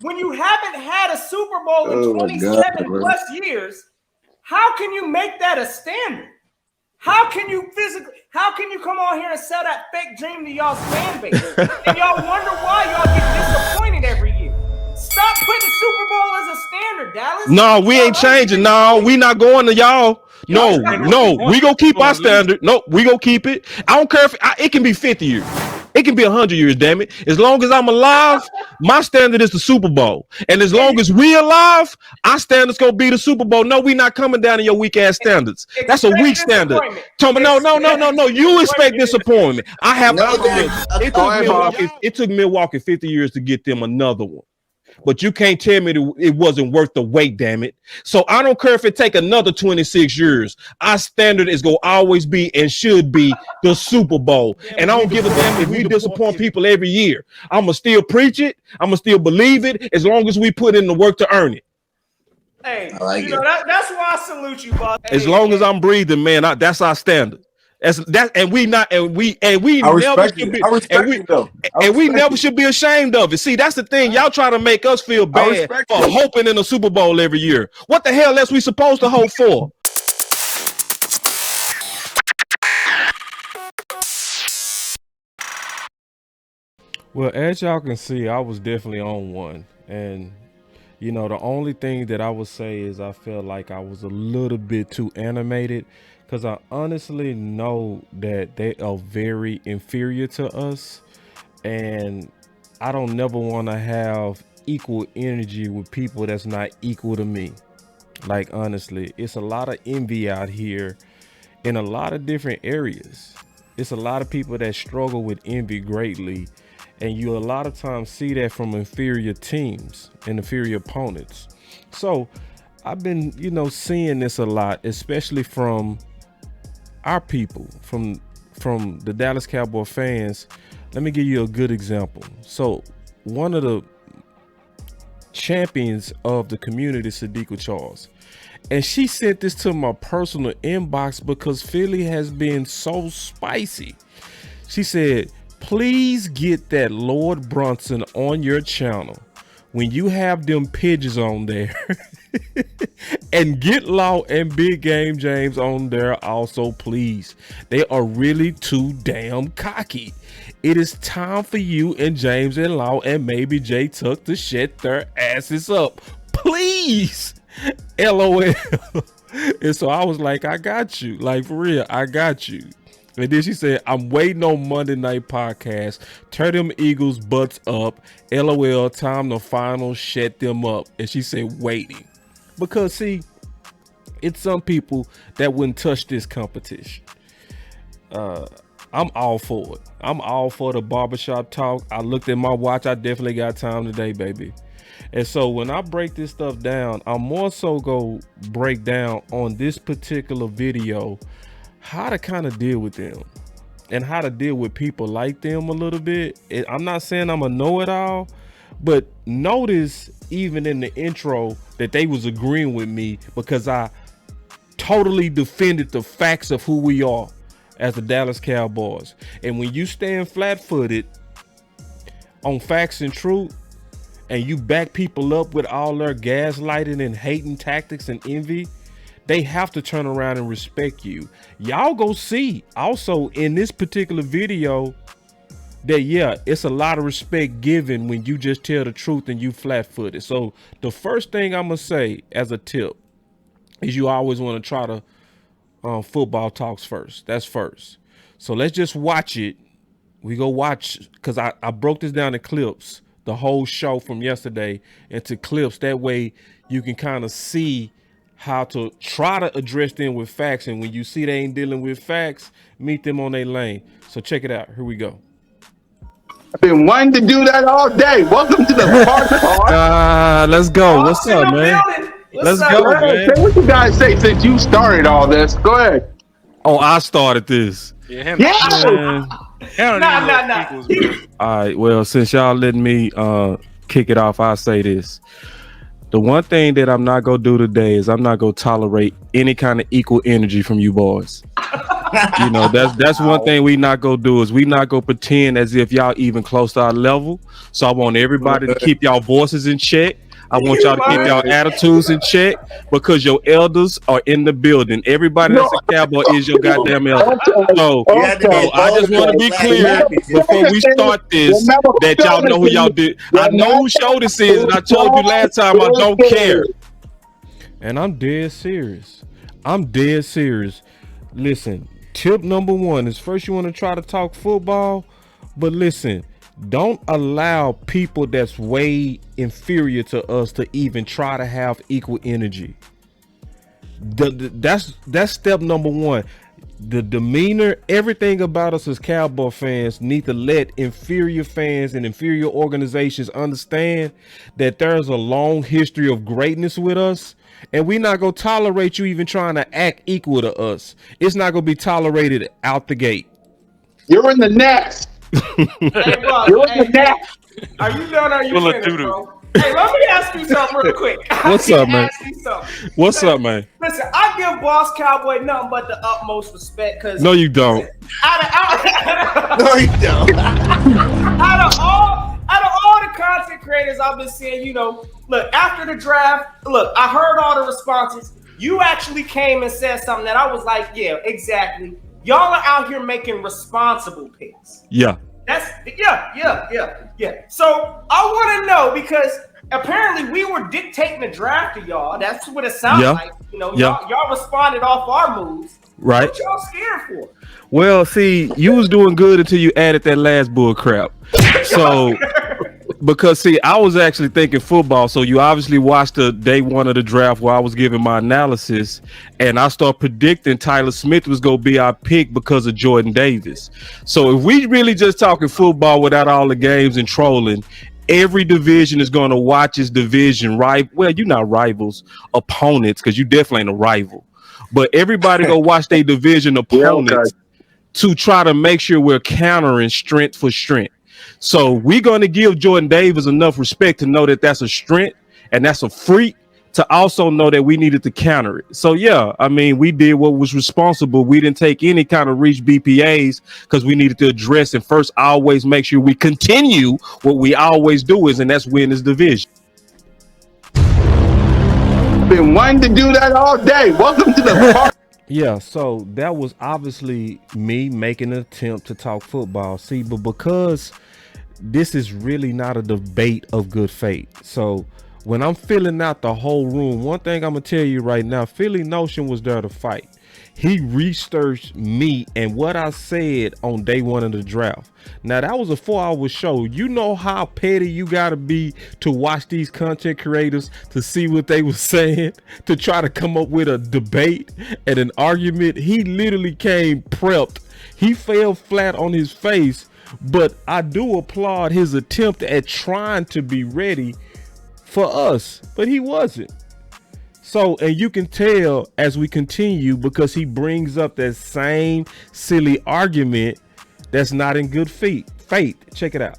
when you haven't had a Super Bowl in 27 plus years, how can you make that a standard? How can you come on here and sell that fake dream to y'all's fan base? And y'all wonder why y'all get disappointed every year. Stop putting Super Bowl as a standard, Dallas. No, we ain't changing. No, we not going to y'all. No, we gonna keep our standard. No, we gonna keep it. I don't care if it can be 50 years. It can be 100 years, damn it. As long as I'm alive, my standard is the Super Bowl. And as long as we alive, our standard's gonna be the Super Bowl. No, we not coming down to your weak ass standards. That's a weak standard. Tommy, no. You expect disappointment. I have it took Milwaukee 50 years to get them another one. But you can't tell me that it wasn't worth the wait, damn it. So I don't care if it take another 26 years. Our standard is going to always be and should be the Super Bowl. And I don't give a damn if we disappoint people every year. I'm going to still preach it. I'm going to still believe it as long as we put in the work to earn it. Hey, that's why I salute you, boss. As long as I'm breathing, man, that's our standard. We never should be ashamed of it. See, that's the thing. Y'all try to make us feel bad for hoping in the Super Bowl every year. What the hell else we supposed to hope for? Well, as y'all can see, I was definitely on one. And, the only thing that I would say is I felt like I was a little bit too animated. Because I honestly know that they are very inferior to us. And I don't never want to have equal energy with people that's not equal to me. Like, honestly, it's a lot of envy out here in a lot of different areas. It's a lot of people that struggle with envy greatly. And you a lot of times see that from inferior teams and inferior opponents. So I've been, seeing this a lot, especially from our people, from the Dallas Cowboy fans. Let me give you a good example. So one of the champions of the community, Sadiqa Charles, and she sent this to my personal inbox because Philly has been so spicy. She said, please get that Lord Brunson on your channel when you have them pigeons on there. And get Law and Big Game James on there also, please. They are really too damn cocky. It is time for you and James and Law and maybe Jay Tuck to shut their asses up, please. LOL. And so I was like, I got you. Like, for real, I got you. And then she said, I'm waiting on Monday Night Podcast. Turn them Eagles butts up. LOL, time to final shut them up. And she said, waiting. Because, see, it's some people that wouldn't touch this competition. I'm all for it. I'm all for the barbershop talk. I looked at my watch. I definitely got time today, baby. And so when I break this stuff down, I'm more so go break down on this particular video how to kind of deal with them and how to deal with people like them a little bit. I'm not saying I'm a know-it-all, but notice even in the intro that they was agreeing with me because I totally defended the facts of who we are as the Dallas Cowboys. And when you stand flat-footed on facts and truth and you back people up with all their gaslighting and hating tactics and envy, they have to turn around and respect you. Y'all go see also in this particular video that, yeah, it's a lot of respect given when you just tell the truth and you flat-footed. So the first thing I'm gonna say as a tip is you always want to try to football talks first. That's first. So let's just watch it. We go watch, because I broke this down in clips, the whole show from yesterday into clips. That way you can kind of see how to try to address them with facts. And when you see they ain't dealing with facts, meet them on their lane. So check it out. Here we go. I've been wanting to do that all day. Welcome to the part. Let's go. What's up, man? Let's go, man. Say what you guys say since you started all this. Go ahead. Oh, I started this. Yeah. Nah. All right. Well, since y'all letting me kick it off, I'll say this. The one thing that I'm not gonna do today is I'm not gonna tolerate any kind of equal energy from you boys. You know, that's one thing we not gonna do is we not gonna pretend as if y'all even close to our level. So I want everybody to keep y'all voices in check. I want y'all to keep y'all attitudes in check because your elders are in the building. Everybody that's a Cowboy is your goddamn elder. So I just want to be clear before we start this that y'all know who y'all did. I know who show this is, and I told you last time I don't care. And I'm dead serious. I'm dead serious. Listen, tip number one is first you want to try to talk football, but listen, don't allow people that's way inferior to us to even try to have equal energy. That's step number one. The demeanor, everything about us as Cowboy fans need to let inferior fans and inferior organizations understand that there's a long history of greatness with us, and we're not gonna tolerate you even trying to act equal to us. It's not gonna be tolerated out the gate. You're in the next. Hey, boss, You're in the next. Are you done or are you finished, bro? Hey, let me ask you something real quick. What's up, man? What's up, man? Listen, I give Boss Cowboy nothing but the utmost respect because no, you don't. No, you don't. Out of all the content creators I've been seeing, you know, look, after the draft, look, I heard all the responses. You actually came and said something that I was like, yeah, exactly. Y'all are out here making responsible picks. Yeah. That's yeah. So I want to know because apparently we were dictating the draft to y'all. That's what it sounds like. You know, y'all responded off our moves. Right. What y'all scared for? Well, see, you was doing good until you added that last bull crap. So because see, I was actually thinking football. So you obviously watched the day one of the draft where I was giving my analysis, and I started predicting Tyler Smith was gonna be our pick because of Jordan Davis. So if we really just talking football without all the games and trolling, every division is gonna watch its division well, you're not rivals, opponents, because you definitely ain't a rival. But everybody go watch their division opponents to try to make sure we're countering strength for strength. So we're going to give Jordan Davis enough respect to know that that's a strength and that's a freak, to also know that we needed to counter it. So, yeah, I mean, we did what was responsible. We didn't take any kind of reach BPAs because we needed to address and first always make sure we continue what we always do and that's win this division. Been wanting to do that all day. Welcome to the party. Yeah, so that was obviously me making an attempt to talk football. See, but because this is really not a debate of good faith. So when I'm filling out the whole room, one thing I'm going to tell you right now, Philly Notion was there to fight. He researched me and what I said on day one of the draft. Now, that was a 4-hour show. You know how petty you got to be to watch these content creators to see what they were saying, to try to come up with a debate and an argument. He literally came prepped. He fell flat on his face, but I do applaud his attempt at trying to be ready for us, but he wasn't. So, and you can tell as we continue because he brings up that same silly argument that's not in good faith. Check it out.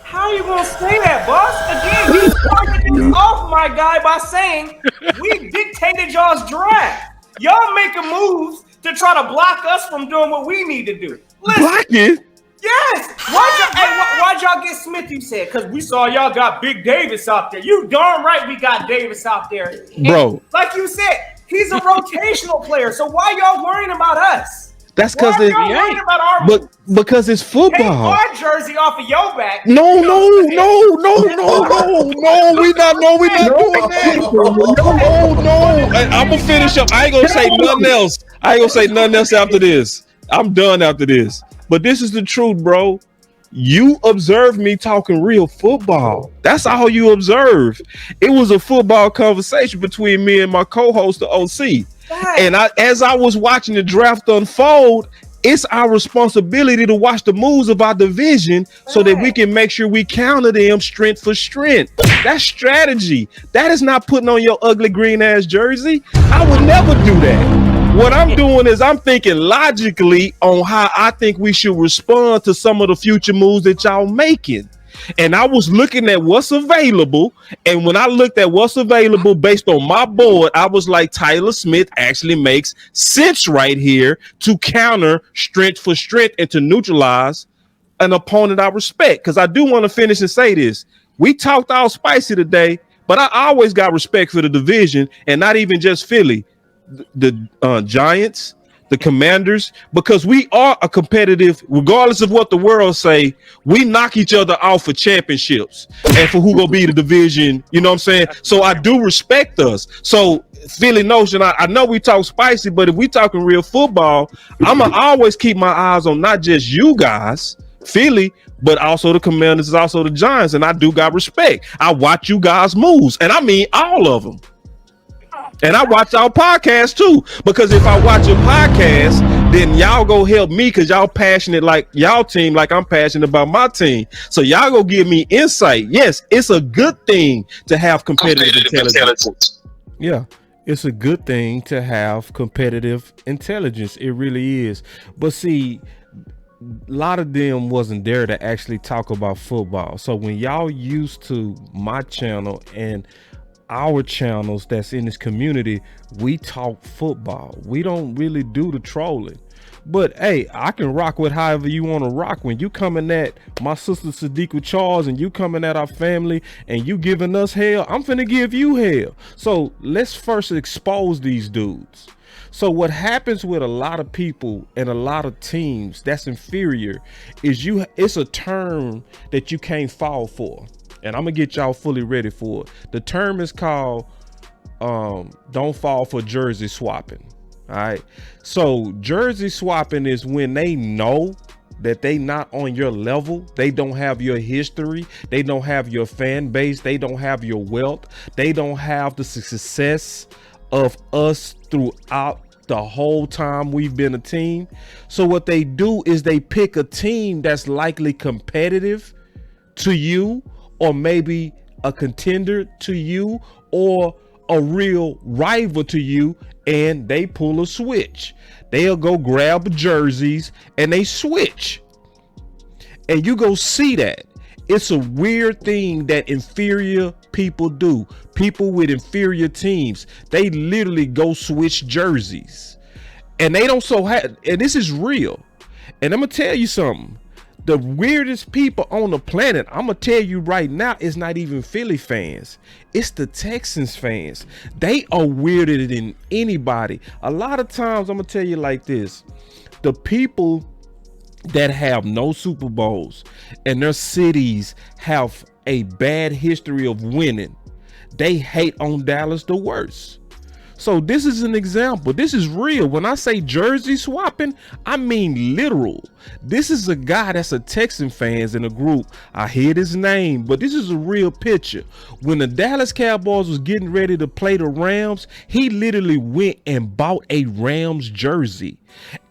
How you gonna say that, boss? Again, he started this off, my guy, by saying we dictated y'all's draft. Y'all making moves to try to block us from doing what we need to do. Listen, block it? Yes. Why'd y'all get Smith? You said because we saw y'all got Big Davis out there. You darn right we got Davis out there, bro. Like you said, he's a rotational player. So why y'all worrying about us? That's because because it's football. Take our jersey off of your back. No, we not doing that. No. I'm gonna finish up. I ain't gonna say nothing else after this. I'm done after this. But this is the truth, bro. You observed me talking real football. That's all you observed. It was a football conversation between me and my co-host, the OC. And as I was watching the draft unfold, it's our responsibility to watch the moves of our division so that we can make sure we counter them strength for strength. That's strategy. That is not putting on your ugly green ass jersey. I would never do that. What I'm doing is I'm thinking logically on how I think we should respond to some of the future moves that y'all making. And I was looking at what's available. And when I looked at what's available based on my board, I was like, Tyler Smith actually makes sense right here to counter strength for strength and to neutralize an opponent I respect. Because I do want to finish and say this. We talked all spicy today, but I always got respect for the division, and not even just Philly, the Giants, the Commanders, because we are a competitive, regardless of what the world say, we knock each other off for championships and for who gonna be the division, you know what I'm saying? So I do respect us. So Philly Notion, I know we talk spicy, but if we talking real football, I'ma always keep my eyes on not just you guys, Philly, but also the Commanders, also the Giants, and I do got respect. I watch you guys moves, and I mean all of them. And I watch our podcast too, because if I watch your podcast, then y'all go help me because y'all passionate like y'all team, like I'm passionate about my team. So y'all go give me insight. Yes, it's a good thing to have competitive intelligence. Yeah, it's a good thing to have competitive intelligence. It really is. But see, a lot of them wasn't there to actually talk about football. So when y'all used to my channel and our channels that's in this community, we talk football. We don't really do the trolling. But hey, I can rock with however you want to rock. When you coming at my sister Sadiqa Charles and you coming at our family and you giving us hell, I'm finna give you hell. So let's first expose these dudes. So what happens with a lot of people and a lot of teams that's inferior is it's a term that you can't fall for. And I'm gonna get y'all fully ready for it. The term is called don't fall for jersey swapping. All right. So jersey swapping is when they know that they not on your level, they don't have your history, they don't have your fan base, they don't have your wealth, they don't have the success of us throughout the whole time we've been a team. So what they do is they pick a team that's likely competitive to you, or maybe a contender to you, or a real rival to you, and they pull a switch. They'll go grab jerseys and they switch. And you go see that. It's a weird thing that inferior people do. People with inferior teams, they literally go switch jerseys. And they don't and this is real. And I'm gonna tell you something. The weirdest people on the planet, I'm gonna tell you right now, it's not even Philly fans. It's the Texans fans. They are weirder than anybody. A lot of times, I'm gonna tell you like this. The people that have no Super Bowls and their cities have a bad history of winning, they hate on Dallas the worst. So this is an example. This is real. When I say jersey swapping, I mean literal. This is a guy that's a Texan fans in a group. I hid his name, but this is a real picture. When the Dallas Cowboys was getting ready to play the Rams, he literally went and bought a Rams jersey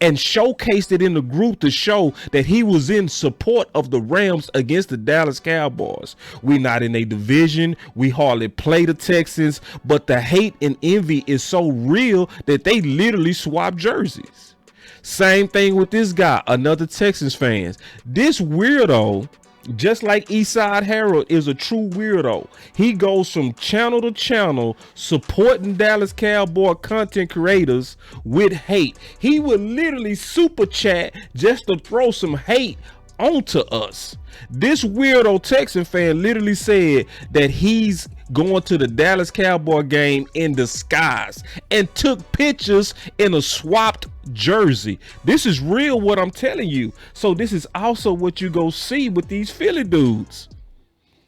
and showcased it in the group to show that he was in support of the Rams against the Dallas Cowboys. We're not in a division. We hardly play the Texans, but the hate and envy is so real that they literally swap jerseys. Same thing with this guy, another Texans fans. This weirdo, just like Eastside Harold, is a true weirdo. He goes from channel to channel supporting Dallas Cowboy content creators with hate. He would literally super chat just to throw some hate onto us. This weirdo Texan fan literally said that he's going to the Dallas Cowboy game in disguise and took pictures in a swapped jersey. This is real what I'm telling you. So this is also what you go see with these Philly dudes.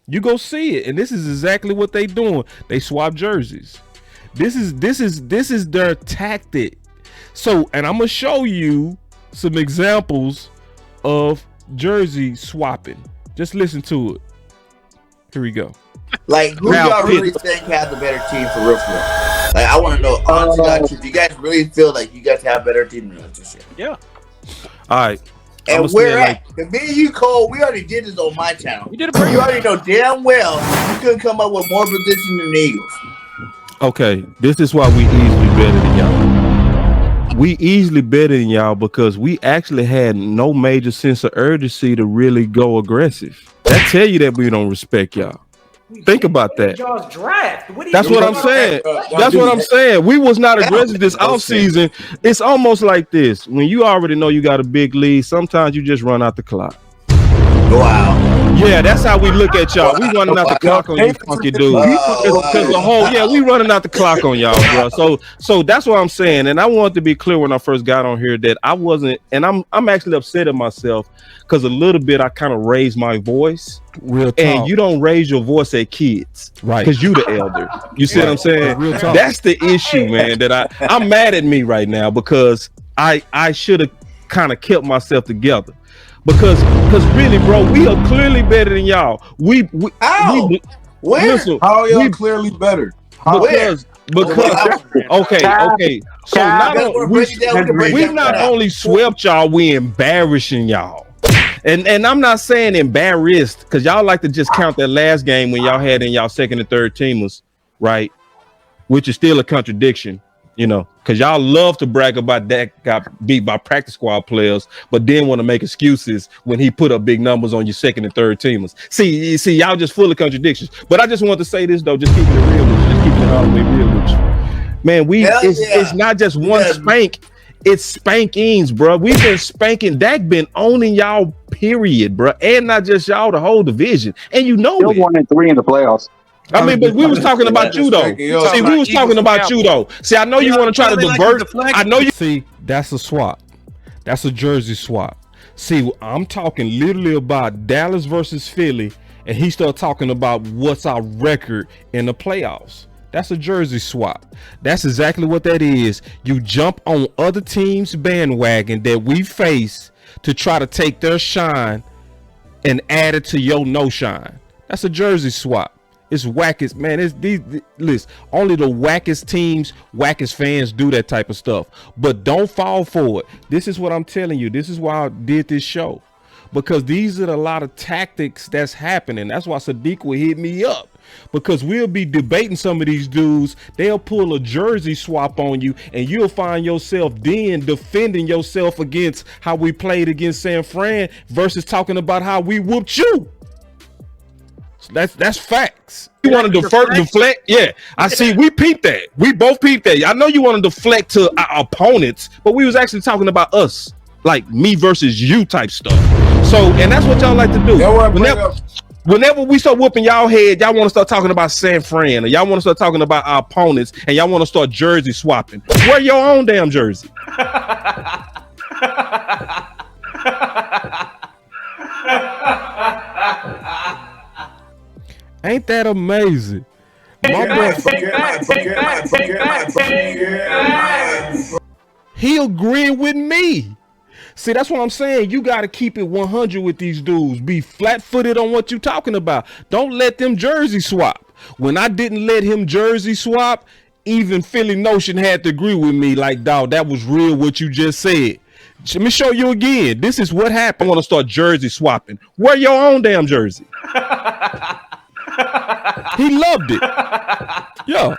You go see it, and this is exactly what they doing. They swap jerseys. This is their tactic. So, and I'm gonna show you some examples of jersey swapping. Just listen to it. Here we go. Like, who y'all really think has the better team for real? Like, I want to know, honestly, do you guys really feel like you guys have a better team than us this year? Yeah. All right. And where at? Like, me and you, Cole, we already did this on my channel. You already know damn well you couldn't come up with more position than the Eagles. Okay, this is why we easily better than y'all. We easily better than y'all because we actually had no major sense of urgency to really go aggressive. That tell you that we don't respect y'all. Think about that. Y'all's draft. That's what I'm saying. That's what I'm saying. We was not aggressive this offseason. It's almost like this. When you already know you got a big lead, sometimes you just run out the clock. Wow. Yeah, that's how we look at y'all. We running out the clock on you funky dudes. Because the whole, we running out the clock on y'all, bro. So that's what I'm saying. And I wanted to be clear when I first got on here that I wasn't, and I'm actually upset at myself because a little bit I kind of raised my voice. Real talk. And you don't raise your voice at kids, right? Because you the elder. You see what I'm saying? Real talk. That's the issue, man. That I'm mad at me right now because I should have kind of kept myself together. Because really, bro, we are clearly better than y'all. Where? Listen, how are y'all clearly better? Because okay. So we not only swept y'all, we embarrassing y'all. And I'm not saying embarrassed because y'all like to just count that last game when y'all had in y'all second and third teamers, right? Which is still a contradiction. You know, because y'all love to brag about that got beat by practice squad players, but then want to make excuses when he put up big numbers on your second and third teamers. See, y'all just full of contradictions. But I just want to say this though, just keeping it real with you, just keeping it all the way real with you. Man, it's not just one spank, it's spankings, bro. We've been spanking. Dak been owning y'all, period, bro, and not just y'all, the whole division. And you know Still it. 1-3 in the playoffs. I mean, but we was talking about you though. See, we was talking about you though. See, I know you want to try to divert. I know you. See, that's a swap. That's a jersey swap. See, I'm talking literally about Dallas versus Philly, and he started talking about what's our record in the playoffs. That's a jersey swap. That's exactly what that is. You jump on other teams' bandwagon that we face to try to take their shine and add it to your no shine. That's a jersey swap. It's wackest, man. It's listen, only the wackest teams, wackest fans do that type of stuff. But don't fall for it. This is what I'm telling you. This is why I did this show. Because these are a lot of tactics that's happening. That's why Sadiq will hit me up. Because we'll be debating some of these dudes. They'll pull a jersey swap on you, and you'll find yourself then defending yourself against how we played against San Fran versus talking about how we whooped you. That's facts. You want to deflect? Yeah, I see. We peeped that. We both peeped that. I know you want to deflect to our opponents, but we was actually talking about us, like me versus you type stuff. So, and that's what y'all like to do. Whenever we start whooping y'all head, y'all want to start talking about San Fran, or y'all want to start talking about our opponents, and y'all want to start jersey swapping. Wear your own damn jersey. Ain't that amazing? He agreeing with me. See, that's what I'm saying. You got to keep it 100 with these dudes. Be flat-footed on what you talking about. Don't let them jersey swap. When I didn't let him jersey swap, even Philly Notion had to agree with me. Like, dog, that was real what you just said. Let me show you again. This is what happened. I want to start jersey swapping. Wear your own damn jersey. He loved it. Yo.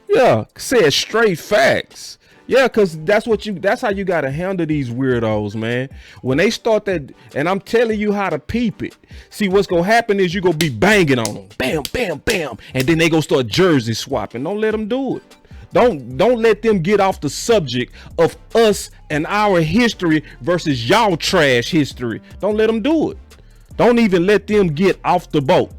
Yeah, said straight facts. Yeah, because that's how you gotta handle these weirdos, man. When they start that, and I'm telling you how to peep it. See, what's gonna happen is you gonna be banging on them. Bam, bam, bam. And then they gonna start jersey swapping. Don't let them do it. Don't let them get off the subject of us and our history versus y'all trash history. Don't let them do it. Don't even let them get off the boat.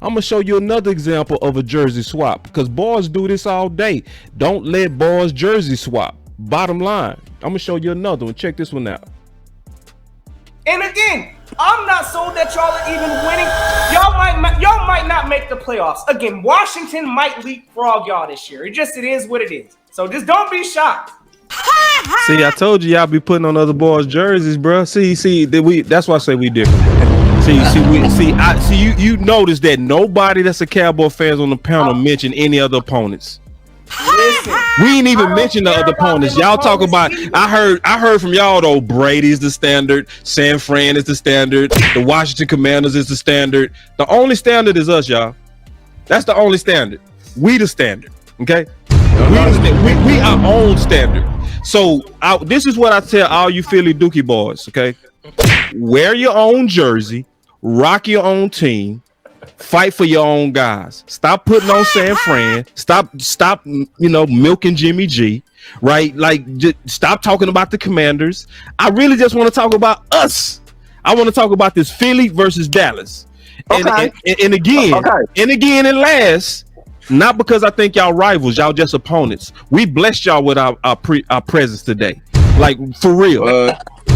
I'm gonna show you another example of a jersey swap because boys do this all day. Don't let boys jersey swap. Bottom line, I'm gonna show you another one. Check this one out. And again, I'm not sold that y'all are even winning. Y'all might not make the playoffs. Again, Washington might leapfrog y'all this year. It is what it is. So just don't be shocked. See, I told you y'all be putting on other boys' jerseys, bro. That's why I say we different. You notice that nobody that's a Cowboy fans on the panel mentioned any other opponents. Listen, we ain't even mention the other opponents. Y'all talk about. I heard from y'all though. Brady's the standard. San Fran is the standard. The Washington Commanders is the standard. The only standard is us, y'all. That's the only standard. We the standard. Okay. We understand. We our own standard. So this is what I tell all you Philly Dookie boys. Okay, wear your own jersey, rock your own team, fight for your own guys. Stop putting on San Fran. Stop. Milking Jimmy G. Right? Like, just stop talking about the Commanders. I really just want to talk about us. I want to talk about this Philly versus Dallas. Okay. And again, and last. Not because I think y'all rivals, y'all just opponents. We blessed y'all with our presence today. Like, for real.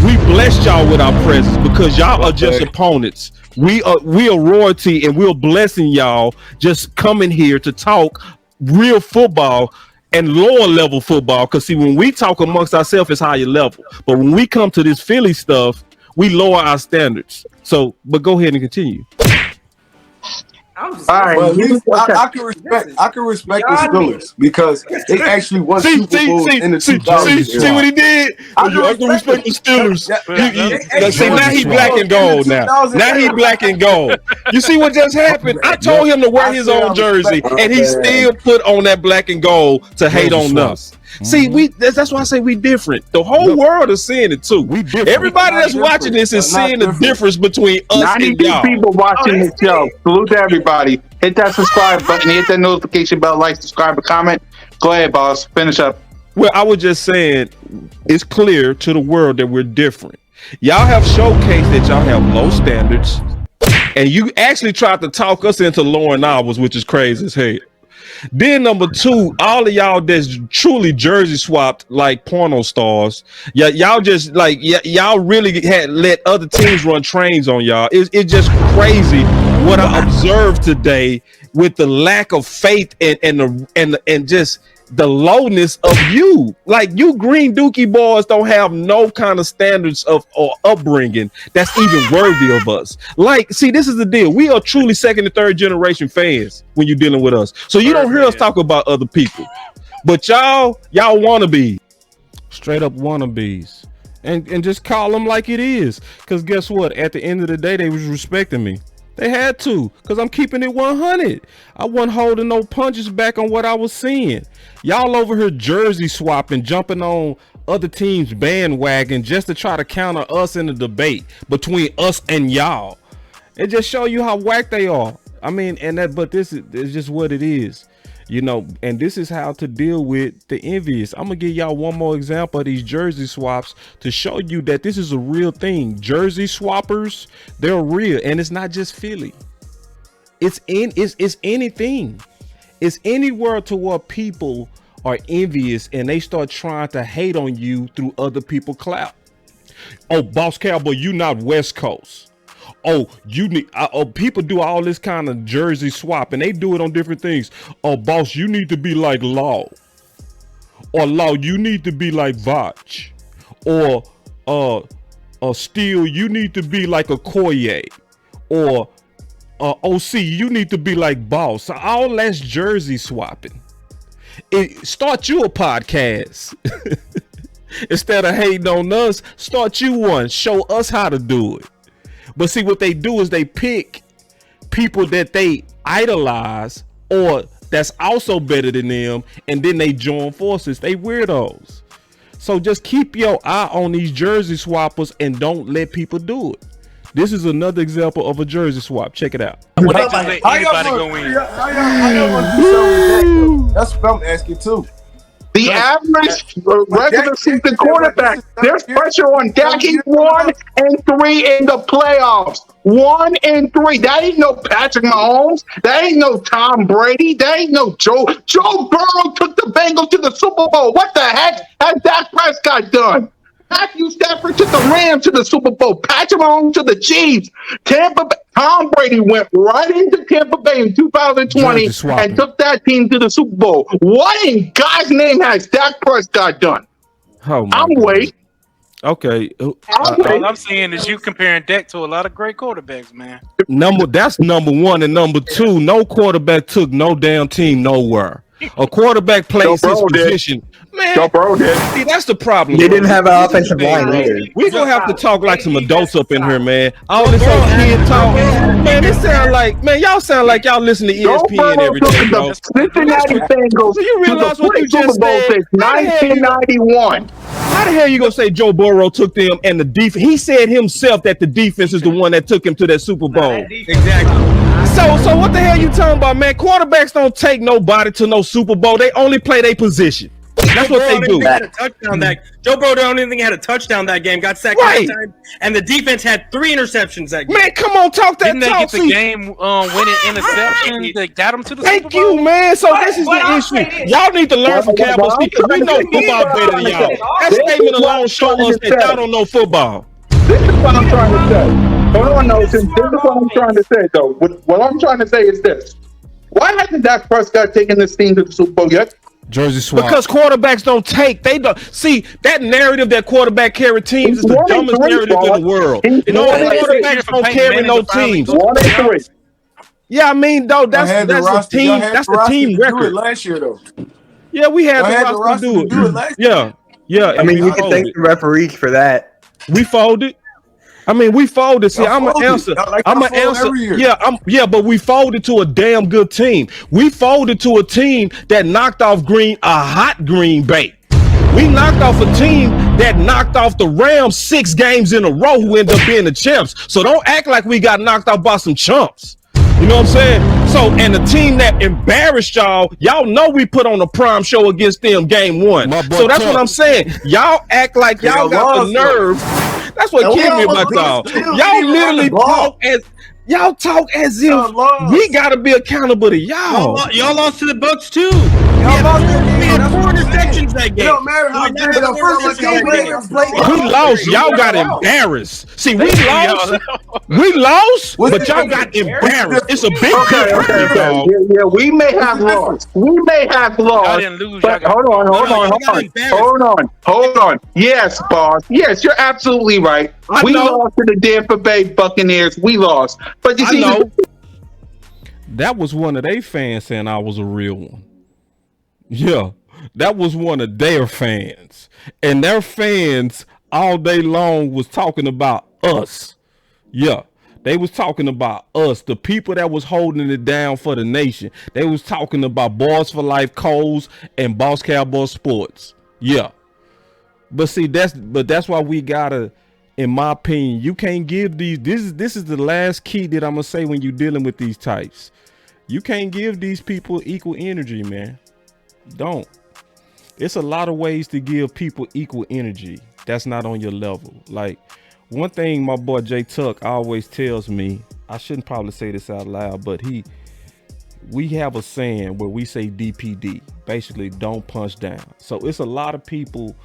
We blessed y'all with our presence because y'all are just opponents. We are royalty, and we're blessing y'all just coming here to talk real football and lower level football. Because see, when we talk amongst ourselves, it's higher level. But when we come to this Philly stuff, we lower our standards. So, but go ahead and continue. I'm just All right. I can respect the Steelers because they actually won Super Bowls in the 2000s. See what he did? I can respect the Steelers. Now he black and gold now. Now he black and gold. You see what just happened? I told him to wear his own jersey, and he still put on that black and gold to hate on us. See, that's why I say we different. The whole world is seeing it too. We different. Everybody that's watching this is seeing the difference between us and y'all. People watching this show. Salute to everybody. Hit that subscribe button. Hit that notification bell. Like, subscribe, and comment. Go ahead, boss. Finish up. Well, I was just saying, it's clear to the world that we're different. Y'all have showcased that y'all have low standards, and you actually tried to talk us into lowering ours, which is crazy as hell. Then number two, all of y'all that's truly jersey swapped like porno stars. Yeah, y'all just like y'all really had let other teams run trains on y'all. It's just crazy what I observed today with the lack of faith and just the lowness of you. Like, you green dookie boys don't have no kind of standards of or upbringing that's even worthy of us. Like, see, this is the deal. We are truly second and third generation fans when you're dealing with us. So you don't hear us talk about other people. But y'all wannabe. Straight up wannabes. And just call them like it is. Because guess what? At the end of the day, they was respecting me. They had to, because I'm keeping it 100. I wasn't holding no punches back on what I was seeing. Y'all over here jersey swapping, jumping on other teams' bandwagon just to try to counter us in the debate between us and y'all. It just show you how whack they are. I mean, but this is just what it is. And this is how to deal with the envious. I'm gonna give y'all one more example of these jersey swaps to show you that this is a real thing. Jersey swappers, they're real, and it's not just Philly. It's anything. It's anywhere to where people are envious and they start trying to hate on you through other people's clout. Oh, Boss Cowboy, you not West Coast. Oh, you need. People do all this kind of jersey swap, and they do it on different things. Oh, boss, you need to be like Law, or Law, you need to be like Vach, or Steel, you need to be like a Koye, or OC, you need to be like Boss. So all that's jersey swapping. Start you a podcast instead of hating on us. Start you one. Show us how to do it. But see, what they do is they pick people that they idolize or that's also better than them, and then they join forces. They weirdos. So just keep your eye on these jersey swappers and don't let people do it. This is another example of a jersey swap. Check it out. Well, they just let anybody go in. How y'all want to do something with that? That's what I'm asking too. The average regular season quarterback, there's pressure on Dak. 1 and 3 in the playoffs. 1 and 3. That ain't no Patrick Mahomes. That ain't no Tom Brady. That ain't no Joe. Joe Burrow took the Bengals to the Super Bowl. What the heck has Dak Prescott done? Matthew Stafford took the Rams to the Super Bowl. Patrick Mahomes to the Chiefs. Tom Brady went right into Tampa Bay in 2020 and took that team to the Super Bowl. What in God's name has Dak Prescott done? Oh, I'm waiting. Okay. All I'm saying is you comparing Dak to a lot of great quarterbacks, man. That's number one, and number two, no quarterback took no damn team nowhere. A quarterback plays his position. Man, Joe Burrow did. See, that's the problem. They didn't have an offensive line either. We're going to have to talk like some adults up in here, man. All this old kid talk. Man, it sound like, man, y'all sound like y'all listen to ESPN every day, bro. Cincinnati Bengals So you realize what you just said? 1991. How the hell you gonna say Joe Burrow took them and the defense? He said himself that the defense is the one that took him to that Super Bowl. Exactly. So what the hell you talking about, man? Quarterbacks don't take nobody to no Super Bowl. They only play their position. That's what they do. Joe Burrow the only thing had a touchdown that game, got sacked Right. 9 times, and the defense had 3 interceptions that game. Man, come on, talk that Didn't they talk. get the game winning interception that got them to the Super Thank Bowl? you, man. So this is the issue. Y'all need to learn from Cowboys because we know football better than y'all. That statement alone shows us that y'all don't know football. This is what I'm trying to say. Hold on, Nelson. This is what I'm trying to say, though. What I'm trying to say is this. Why hasn't Dak Prescott taken this team to the Super Bowl yet? Jersey swap. Because quarterbacks don't take. They don't see that narrative that quarterback carry teams is the dumbest narrative in the world. You know, quarterbacks don't carry no teams. 1-3. Yeah, I mean, though, that's the team. That's the team record. Last year, though. Yeah, we had the roster to do it. last year. Yeah. I mean, you can thank the referees for that. We folded. I mean, we folded. See, I'm gonna answer. I'm gonna answer. Yeah, but we folded to a damn good team. We folded to a team that knocked off a hot Green Bay. We knocked off a team that knocked off the Rams 6 games in a row who ended up being the champs. So don't act like we got knocked off by some chumps. You know what I'm saying? So, and the team that embarrassed y'all know we put on a prime show against them game 1. So that's what I'm saying. Y'all act like y'all got the nerve. That's what killed me about y'all. Y'all literally talk as if we gotta be accountable to y'all. Y'all lost to the Bucks too. We had 4 interceptions that game. It don't matter how We lost. Y'all got embarrassed. See, we lost, but y'all got embarrassed. It's a big difference, dog. Yeah, we may have lost. Y'all didn't lose. But hold on. Yes, boss. Yes, you're absolutely right. We lost to the Tampa Bay Buccaneers. We lost. But you see, that was one of their fans saying I was a real one. Yeah, that was one of their fans. And their fans all day long was talking about us. Yeah, they was talking about us, the people that was holding it down for the nation. They was talking about Boss for Life, Coles, and BossCowboySports. Yeah. But see, that's why we gotta, in my opinion, you can't give these. This is the last key that I'm gonna say when you're dealing with these types. You can't give these people equal energy, man. Don't. It's a lot of ways to give people equal energy that's not on your level. Like one thing my boy Jay Tuck always tells me, I shouldn't probably say this out loud, but we have a saying where we say DPD, basically don't punch down. So it's a lot of people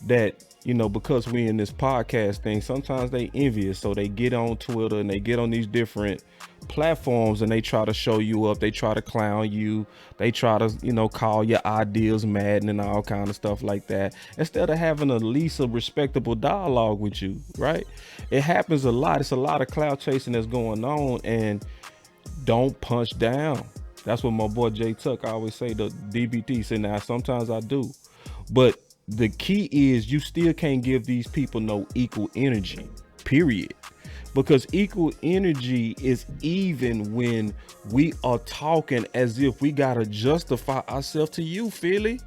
that, you know, because we in this podcast thing, sometimes they envious. So they get on Twitter and they get on these different platforms and they try to show you up. They try to clown you. They try to, you know, call your ideas Madden and all kind of stuff like that, instead of having at least a respectable dialogue with you, right? It happens a lot. It's a lot of cloud chasing that's going on, and don't punch down. That's what my boy Jay Tuck always say, the DBT. So now sometimes I do, but the key is you still can't give these people no equal energy, period. Because equal energy is even when we are talking as if we got to justify ourselves to you, Philly,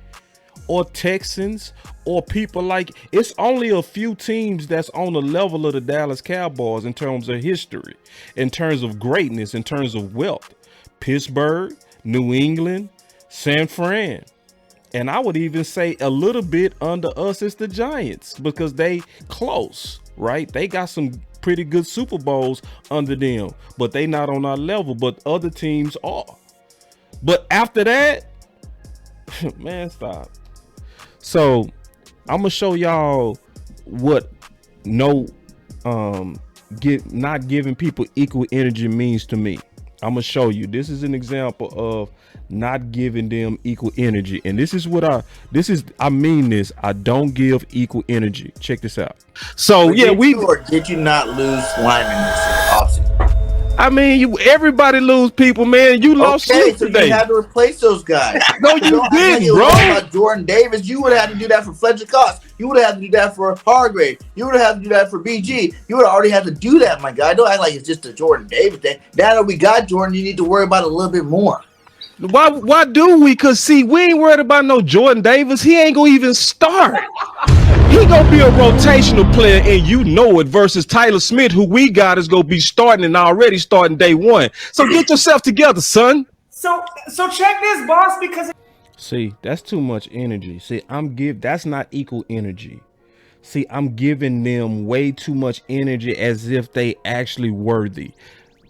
or Texans, or people like, it's only a few teams that's on the level of the Dallas Cowboys in terms of history, in terms of greatness, in terms of wealth. Pittsburgh, New England, San Fran. And I would even say a little bit under us is the Giants, because they close, right? They got some pretty good Super Bowls under them, but they not on our level, but other teams are. But after that, man, stop. So I'm gonna show y'all what not giving people equal energy means to me. I'm gonna show you. This is an example of not giving them equal energy, and this is what I mean this. I don't give equal energy. Check this out. So but did you not lose linemen this offseason? I mean, everybody lose people, man. You lost sleep so today. You had to replace those guys. No, you didn't, bro. About Jordan Davis, you would have had to do that for Fletcher Cox. You would have had to do that for Hargrave. You would have had to do that for BG. You would already have to do that, my guy. Don't act like it's just a Jordan Davis thing. Now that we got Jordan, you need to worry about it a little bit more. Why do we? Because, see, we ain't worried about no Jordan Davis. He ain't going to even start. He going to be a rotational player, and you know it, versus Tyler Smith, who we got is going to be starting and already starting day one. So get yourself together, son. So check this, boss, because... See, that's too much energy. See, that's not equal energy. See, I'm giving them way too much energy as if they actually worthy.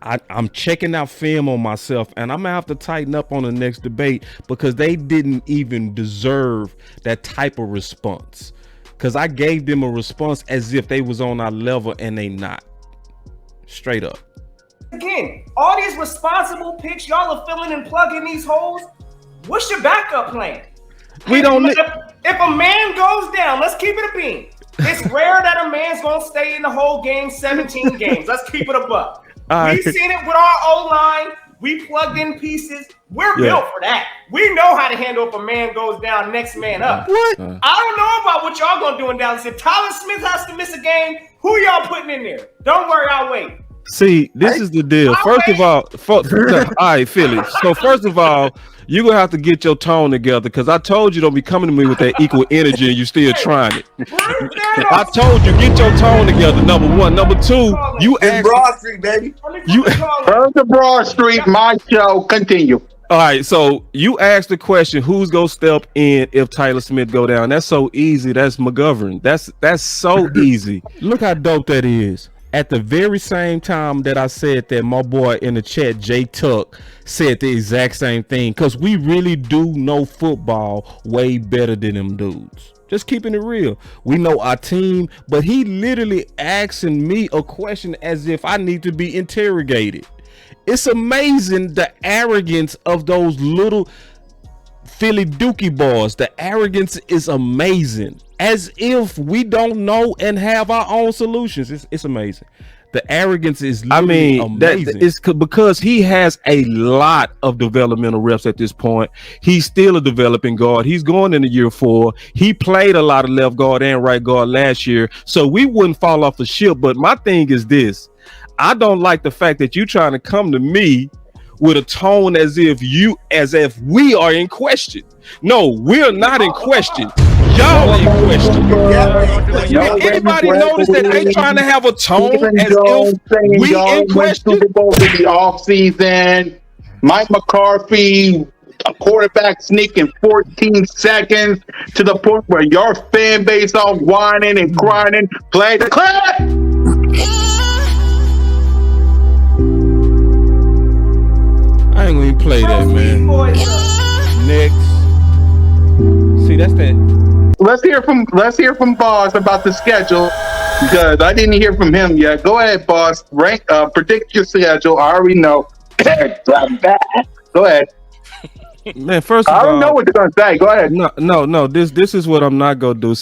I'm checking out film on myself, and I'm gonna have to tighten up on the next debate because they didn't even deserve that type of response. Because I gave them a response as if they was on our level, and they not. Straight up. Again, all these responsible picks, y'all are filling and plugging these holes. What's your backup plan? We don't. If a man goes down, let's keep it a bean. It's rare that a man's gonna stay in the whole game, 17 games. Let's keep it a buck. We've seen it with our O-line. We plugged in pieces. We're built for that. We know how to handle if a man goes down, next man up. What? I don't know about what y'all gonna do in Dallas. If Tyler Smith has to miss a game, who y'all putting in there? Don't worry, I'll wait. See, this is the deal. First of all, all right, Philly. So first of all, you're going to have to get your tone together because I told you don't be coming to me with that equal energy and you still trying it. I told you, get your tone together, number one. Number two, you asked... Broad Street, baby. Turn to Broad Street, my show. Continue. All right, so you asked the question, who's going to step in if Tyler Smith go down? That's so easy. That's McGovern. That's so easy. Look how dope that is. At the very same time that I said that, my boy in the chat, Jay Tuck, said the exact same thing. Because we really do know football way better than them dudes. Just keeping it real. We know our team, but he literally asking me a question as if I need to be interrogated. It's amazing the arrogance of those little Philly Dookie boys. The arrogance is amazing. As if we don't know and have our own solutions. It's amazing. The arrogance is amazing. It's because he has a lot of developmental reps at this point. He's still a developing guard. He's going into year 4. He played a lot of left guard and right guard last year, so we wouldn't fall off the ship. But my thing is this. I don't like the fact that you trying to come to me with a tone as if we are in question. No, we're not in question. Y'all in question. Anybody notice that they trying to have a tone as if we in question? Super Bowl in the offseason. Mike McCarthy, a quarterback sneaking 14 seconds to the point where your fan base all whining and grinding. Play the clip. I ain't gonna even play that, man. Next. See, that's that. Let's hear from Boss about the schedule because I didn't hear from him yet. Go ahead, Boss. Predict your schedule. I already know. Go ahead. Man, first of all, I don't know what you're gonna say. Go ahead. No. This is what I'm not gonna do.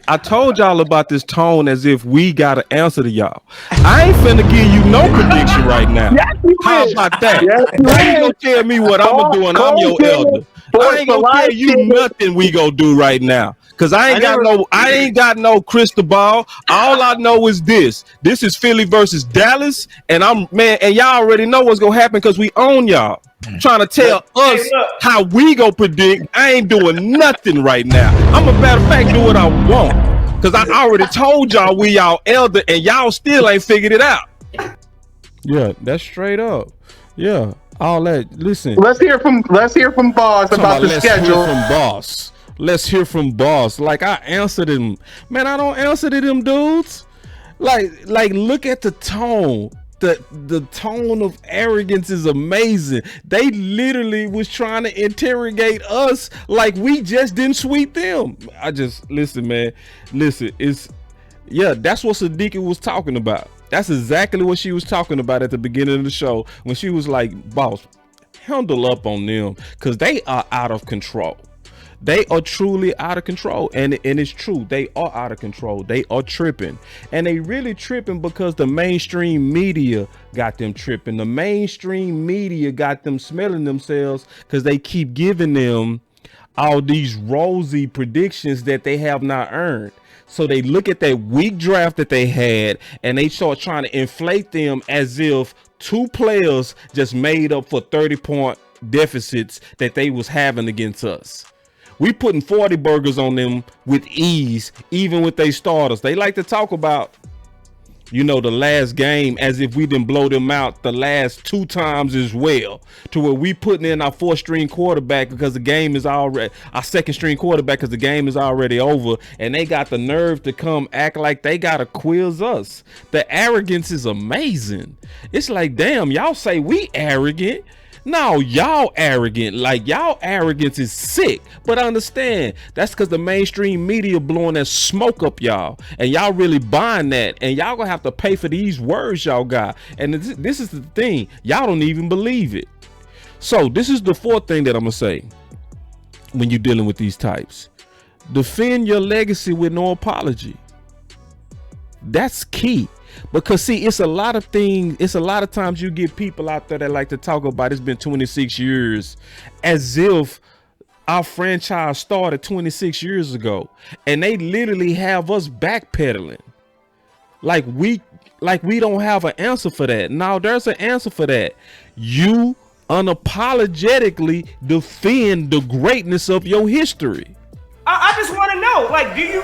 I told y'all about this tone as if we got an answer to y'all. I ain't finna give you no prediction right now. Yes, how about that? Yes, Now you gonna tell me what I'm gonna do, and I'm your elder. I ain't gonna tell you nothing we gonna do right now. Cause I ain't got no crystal ball. All I know is this. This is Philly versus Dallas, and and y'all already know what's gonna happen because we own y'all. Trying to tell us how we gonna predict. I ain't doing nothing right now. I'm a matter of fact do what I want. Cause I already told y'all we y'all elder and y'all still ain't figured it out. Yeah, that's straight up. Yeah. All that. Listen. Let's hear from Boss about the schedule. Let's hear from Boss. Like I answered him. Man, I don't answer to them dudes. Like look at the tone. The tone of arrogance is amazing. They literally was trying to interrogate us like we just didn't sweep them. Listen, man. Listen, that's what Sadiqa was talking about. That's exactly what she was talking about at the beginning of the show when she was like, Boss, handle up on them because they are out of control. They are truly out of control, and it's true. They are out of control. They are tripping, and they really tripping because the mainstream media got them tripping. The mainstream media got them smelling themselves because they keep giving them all these rosy predictions that they have not earned. So they look at that weak draft that they had and they start trying to inflate them as if 2 players just made up for 30-point deficits that they was having against us. We putting 40 burgers on them with ease, even with their starters. They like to talk about, the last game as if we didn't blow them out the last 2 times as well, to where we putting in our 4th-string quarterback because the game is already, our 2nd-string quarterback because the game is already over, and they got the nerve to come act like they gotta quiz us. The arrogance is amazing. It's like, damn, y'all say we arrogant. No, y'all arrogant. Like, y'all arrogance is sick. But I understand that's because the mainstream media blowing that smoke up y'all, and y'all really buying that, and y'all gonna have to pay for these words y'all got. And this is the thing, y'all don't even believe it. So this is the 4th thing that I'm gonna say when you're dealing with these types. Defend your legacy with no apology. That's key. Because see, it's a lot of times you get people out there that like to talk about it's been 26 years as if our franchise started 26 years ago, and they literally have us backpedaling like we don't have an answer for that. Now there's an answer for that. You unapologetically defend the greatness of your history. I just want to know, like, did your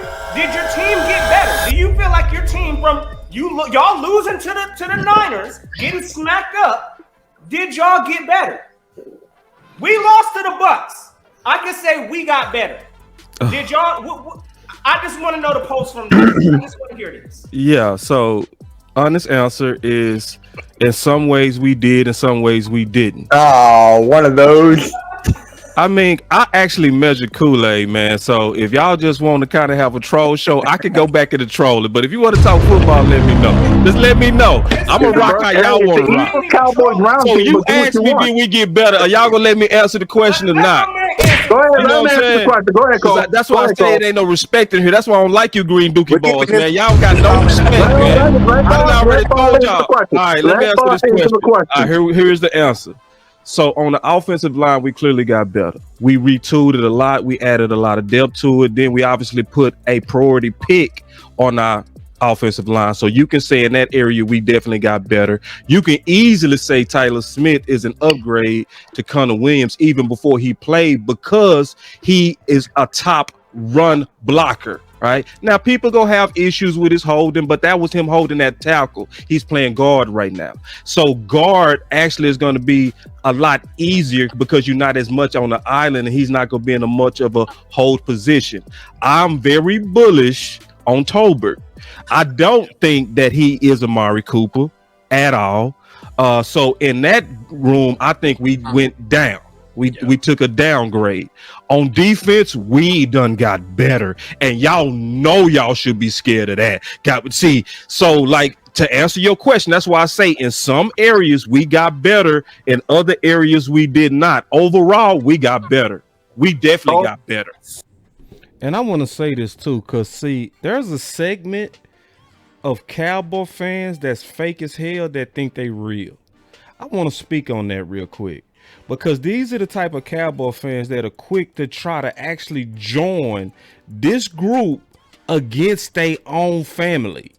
team get better? Do you feel like your team y'all losing to the Niners, getting smacked up, did y'all get better? We lost to the Bucks. I can say we got better. Did y'all? I just want to know the post from this. I just want to hear this. Yeah, so honest answer is in some ways we did, in some ways we didn't. Oh, one of those. I mean, I actually measured Kool-Aid, man. So if y'all just want to kind of have a troll show, I could go back into trolling. But if you want to talk football, let me know. Just let me know. I'm going to rock how y'all want to rock. Cowboys round So you asked me, did we get better? Are y'all going to let me answer the question or not? Go ahead, You know what I'm saying? Go ahead, Cole. That's why I say it ain't no respect in here. That's why I don't like you green dookie boys, man. Y'all got no respect, man. I already told y'all. All right, let me answer this question. All right, here's the answer. So on the offensive line, we clearly got better. We retooled it a lot. We added a lot of depth to it. Then we obviously put a priority pick on our offensive line. So you can say in that area, we definitely got better. You can easily say Tyler Smith is an upgrade to Connor Williams even before he played, because he is a top run blocker. Right now, people gonna have issues with his holding, but that was him holding that tackle. He's playing guard right now. So guard actually is going to be a lot easier because you're not as much on the island, and he's not going to be in a much of a hold position. I'm very bullish on Tolbert. I don't think that he is Amari Cooper at all. So in that room, I think we went down. We took a downgrade. On defense, we done got better, and y'all know y'all should be scared of that. So like, to answer your question, that's why I say in some areas we got better, in other areas we did not. Overall, we got better. We definitely got better. And I want to say this too, because see, there's a segment of Cowboy fans that's fake as hell that think they real. I want to speak on that real quick. Because these are the type of Cowboy fans that are quick to try to actually join this group against their own family.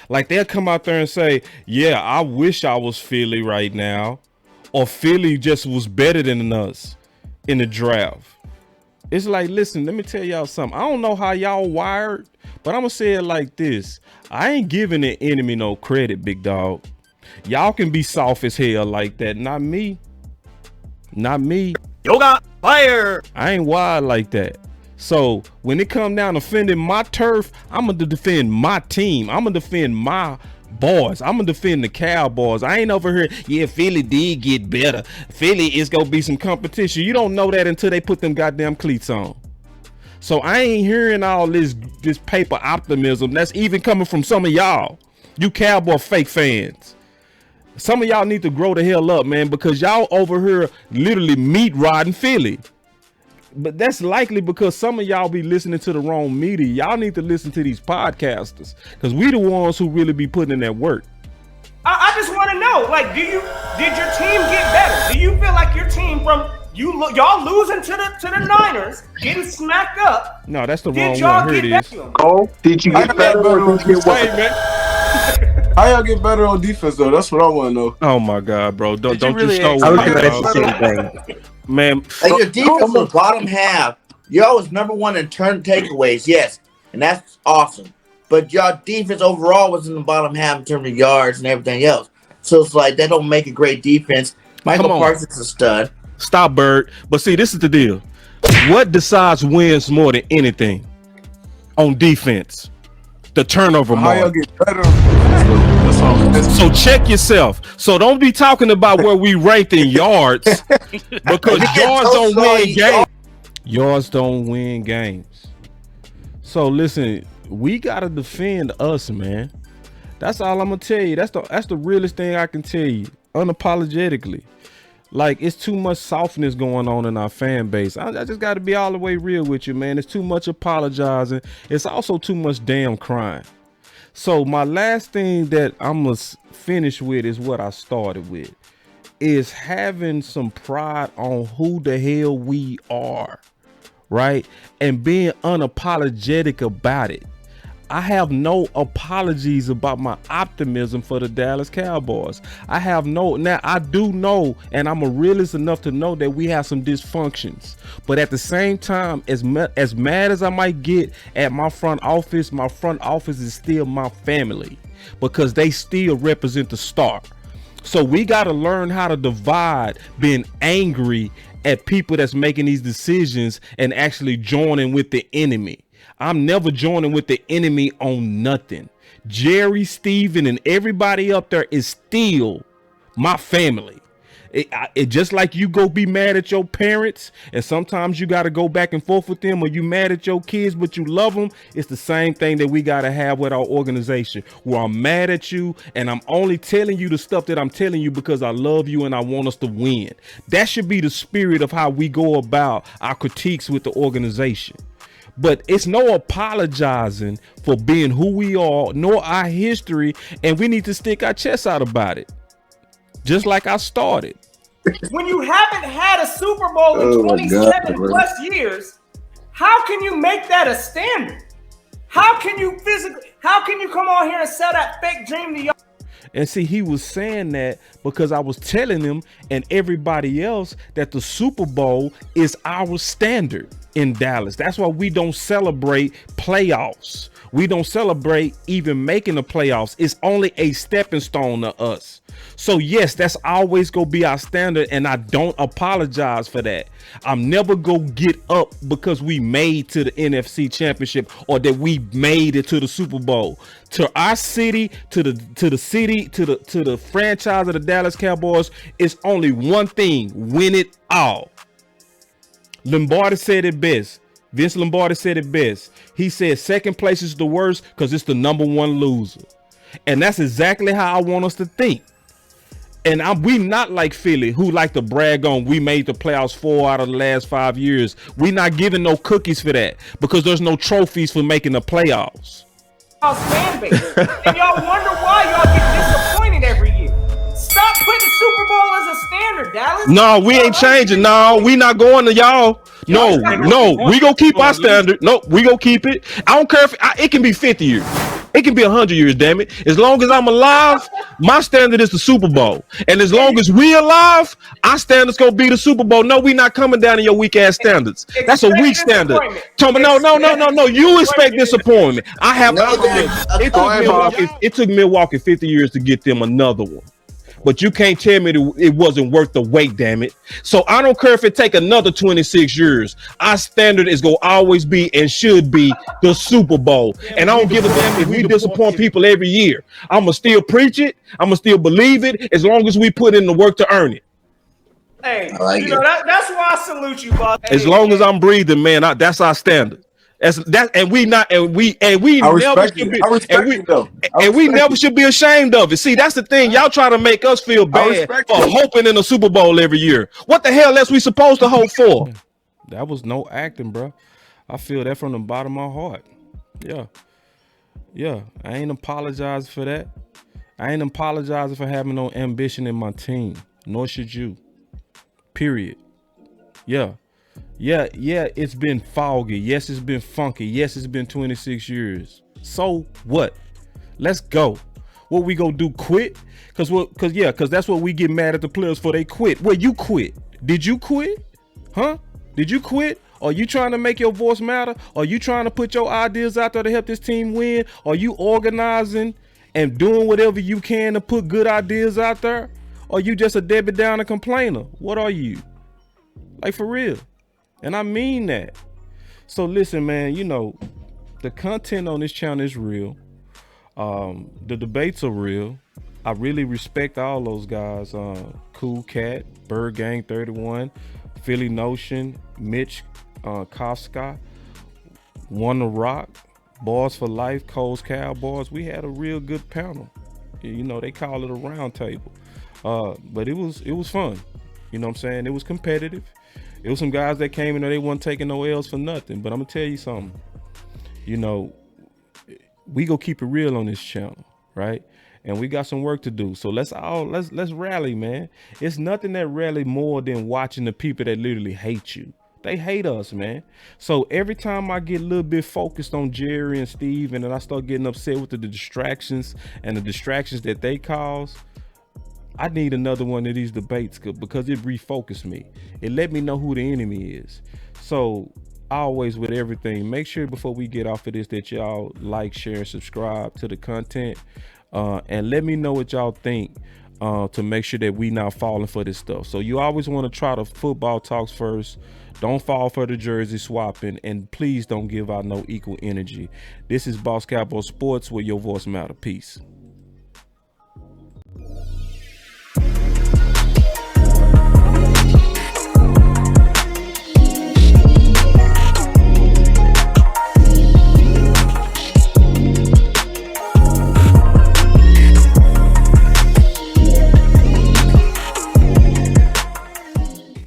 Like, they'll come out there and say, yeah, I wish I was Philly right now. Or Philly just was better than us in the draft. It's like, listen, let me tell y'all something. I don't know how y'all wired, but I'm going to say it like this. I ain't giving the enemy no credit, big dog. Y'all can be soft as hell like that. Not me. Not me. Yoga fire. I ain't wild like that. So when it come down to defending my turf, I'm gonna defend my team. I'm gonna defend my boys. I'm gonna defend the Cowboys. I ain't over here. Yeah, Philly did get better. Philly is gonna be some competition. You don't know that until they put them goddamn cleats on. So I ain't hearing all this paper optimism that's even coming from some of y'all. You Cowboy fake fans. Some of y'all need to grow the hell up, man, because y'all over here literally meat rodding Philly. But that's likely because some of y'all be listening to the wrong media. Y'all need to listen to these podcasters because we the ones who really be putting in that work. I just want to know, like, did your team get better? Do you feel like your team from y'all losing to the Niners, getting smacked up? No, that's the wrong one. Here it is. Oh, did you get better or did you get worse? How y'all get better on defense though? That's what I want to know. Oh my God, bro! Don't really you start I was with gonna me, ask the dog. same thing. Man. Like your defense was bottom half. Y'all was number one in turn takeaways, yes, and that's awesome. But y'all defense overall was in the bottom half in terms of yards and everything else. So it's like that don't make a great defense. Michael Parsons is a stud. Stop, Bird. But see, this is the deal. What decides wins more than anything on defense? The turnover How y'all mark. get better on defense though? That's all. So check yourself. So don't be talking about where we ranked in yards because yards don't win games. Yards don't win games. So listen, we gotta defend us, man. That's all I'm gonna tell you. That's the realest thing I can tell you, unapologetically. Like, it's too much softness going on in our fan base. I just got to be all the way real with you, man. It's too much apologizing. It's also too much damn crying. So my last thing that I'm gonna finish with is what I started with, is having some pride on who the hell we are, right? And being unapologetic about it. I have no apologies about my optimism for the Dallas Cowboys. Now I do know, and I'm a realist enough to know that we have some dysfunctions. But at the same time, as mad as I might get at my front office is still my family because they still represent the star. So we got to learn how to divide being angry at people that's making these decisions and actually joining with the enemy. I'm never joining with the enemy on nothing. Jerry, Steven, and everybody up there is still my family. It just like you go be mad at your parents, and sometimes you got to go back and forth with them, or you mad at your kids, but you love them. It's the same thing that we got to have with our organization, where I'm mad at you, and I'm only telling you the stuff that I'm telling you because I love you and I want us to win. That should be the spirit of how we go about our critiques with the organization. But it's no apologizing for being who we are, nor our history, and we need to stick our chests out about it. Just like I started. When you haven't had a Super Bowl in 27 plus years, how can you make that a standard? How can you come on here and sell that fake dream to y'all? And see, he was saying that because I was telling him and everybody else that the Super Bowl is our standard in Dallas. That's why we don't celebrate playoffs. We don't celebrate even making the playoffs. It's only a stepping stone to us. So yes, that's always gonna be our standard, and I don't apologize for that. I'm never gonna get up because we made to the NFC Championship or that we made it to the Super Bowl. To our city, to the franchise of the Dallas Cowboys, it's only one thing: win it all. Lombardi said it best. Vince Lombardi said it best. He said second place is the worst because it's the number one loser. And that's exactly how I want us to think. And we not like Philly, who like to brag on we made the playoffs 4 out of the last 5 years. We not giving no cookies for that because there's no trophies for making the playoffs. Fan base. And y'all wonder why y'all get disappointed every year. Stop putting Super Bowl as a standard, Dallas. No, we ain't changing. No, we not going to y'all. No, we gonna keep our standard. No, we gonna keep it. I don't care if it can be 50 years. It can be 100 years, damn it. As long as I'm alive, my standard is the Super Bowl. And as long as we alive, our standard's gonna be the Super Bowl. No, we not coming down to your weak ass standards. That's a weak standard. Tommy, no. You expect disappointment. I have it took Milwaukee 50 years to get them another one. But you can't tell me that it wasn't worth the wait, damn it. So I don't care if it take another 26 years. Our standard is going to always be and should be the Super Bowl. And I don't give a damn if we disappoint people every year. I'm going to still preach it. I'm going to still believe it as long as we put in the work to earn it. Hey, that's why I salute you, boss. As long as I'm breathing, man, that's our standard. We never should be ashamed of it. See, that's the thing. Y'all try to make us feel bad for hoping in the Super Bowl every year. What the hell else we supposed to hope for? That was no acting, bro. I feel that from the bottom of my heart. Yeah. I ain't apologizing for that. I ain't apologizing for having no ambition in my team. Nor should you. Period. Yeah, it's been foggy. Yes, it's been funky. Yes, it's been 26 years. So what? Let's go. What we gonna do, quit? Cause that's what we get mad at the players for. They quit. Well, you quit. Did you quit? Huh? Did you quit? Are you trying to make your voice matter? Are you trying to put your ideas out there to help this team win? Are you organizing and doing whatever you can to put good ideas out there? Or you just a Debbie Downer complainer? What are you? Like, for real. And I mean that. So listen, man, you know, the content on this channel is real. The debates are real. I really respect all those guys. Cool Cat, Bird Gang 31, Philly Notion, Mitch Kafka, Wanna Rock, Boss for Life, Cole's Cowboys. We had a real good panel. You know, they call it a round table. But it was fun. You know what I'm saying? It was competitive. It was some guys that came in there, they wasn't taking no L's for nothing. But I'm gonna tell you something. You know, we go keep it real on this channel, right? And we got some work to do. So let's rally, man. It's nothing that rally more than watching the people that literally hate you. They hate us, man. So every time I get a little bit focused on Jerry and Steve, and then I start getting upset with the distractions and the distractions that they cause, I need another one of these debates because it refocused me. It let me know who the enemy is. So always with everything, make sure before we get off of this that y'all like, share, and subscribe to the content. And let me know what y'all think to make sure that we not falling for this stuff. So you always want to try the football talks first. Don't fall for the jersey swapping. And please don't give out no equal energy. This is Boss Cowboy Sports, where your voice matter. Peace.